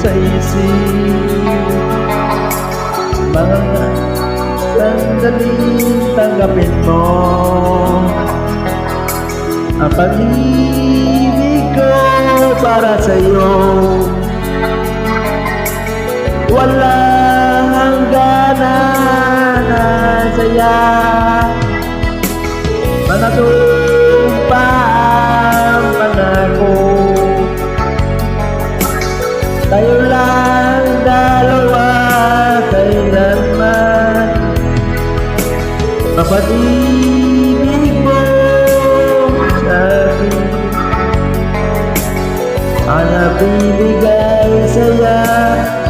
Sa isip mga sandaling tanggapin mo ang pag-ibig ko para sa'yo. Walang hangganan na saya, mga sumpang pangako. Tayo lang dalawa kailanman, mapag-ibig mo sa'kin ang nabibigay saya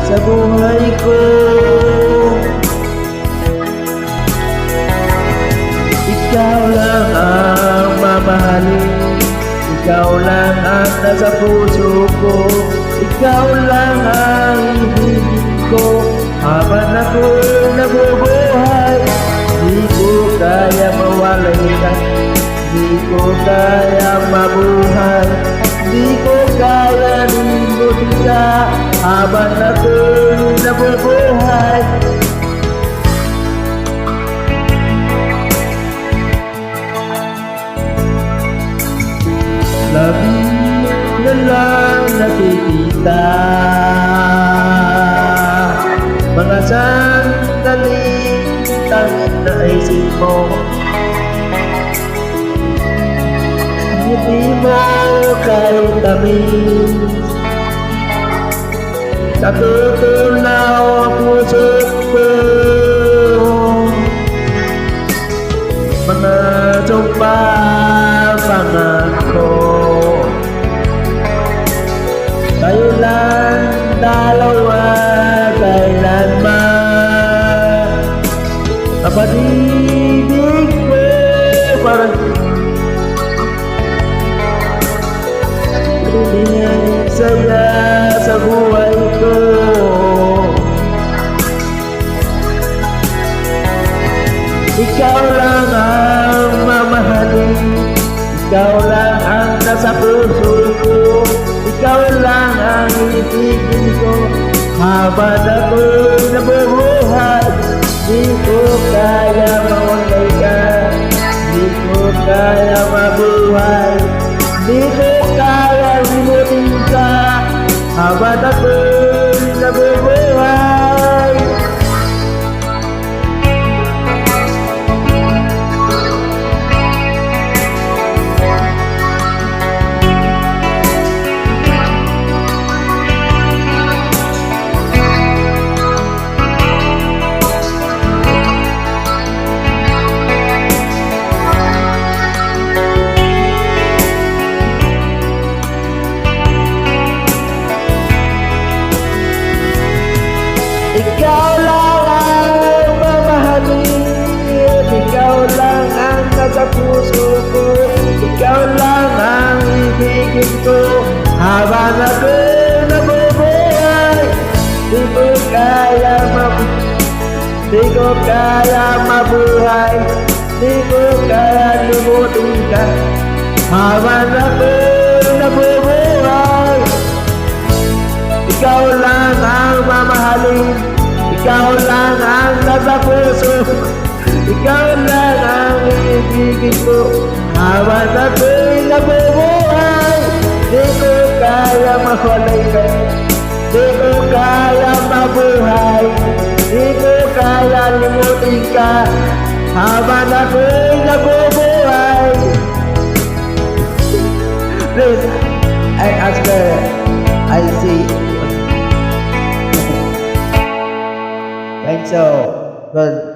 sa buhay ko. Ikaw lang ang mamahalin, ikaw lang ang nasa puso ko. Ikaw lang ang ibig ko habang ako'y nabubuhay. Di ko kaya mawalay ka, di ko kaya mabuhay, di ko kaya limutin ka habang ako'y nabubuhay. Labi na lang nakikita mga sandaling tanging naisip mo. Hindi mo kahit tamis, natutunaw ang puso ko. Mga sumpang pangako, tayo lang dalawa kailanman, ang pag-ibig ko para ibigay saya sa buhay ko. Ikaw lang ang mamahalin, ikaw lang ang nasa puso ko. Ikaw lang ang ibigin ko habang ako'y nabubuhay. Di ko kaya mawalay ka, di ko kaya mabuhay, di ko kaya limutin ka habang ako'y nabubuhay. Ikaw lang ang mamahalin, ikaw lang ang nasa puso ko. Ikaw lang ang ibigin ko habang ako'y nabubuhay. Di ko kaya mabuhay, di ko kaya limutin ka habang ako'y nabubuhay. Ikaw lang ang mamahalin, ikaw lang ang nasa puso, ikaw lang ang ibigin ko habang ako'y nabubuhay. Di ko kaya mawalay ka, di ko kaya mabuhay, di ko kaya limutin ka habang ako'y nabubuhay. Please, I ask her, I see. Right, so, well,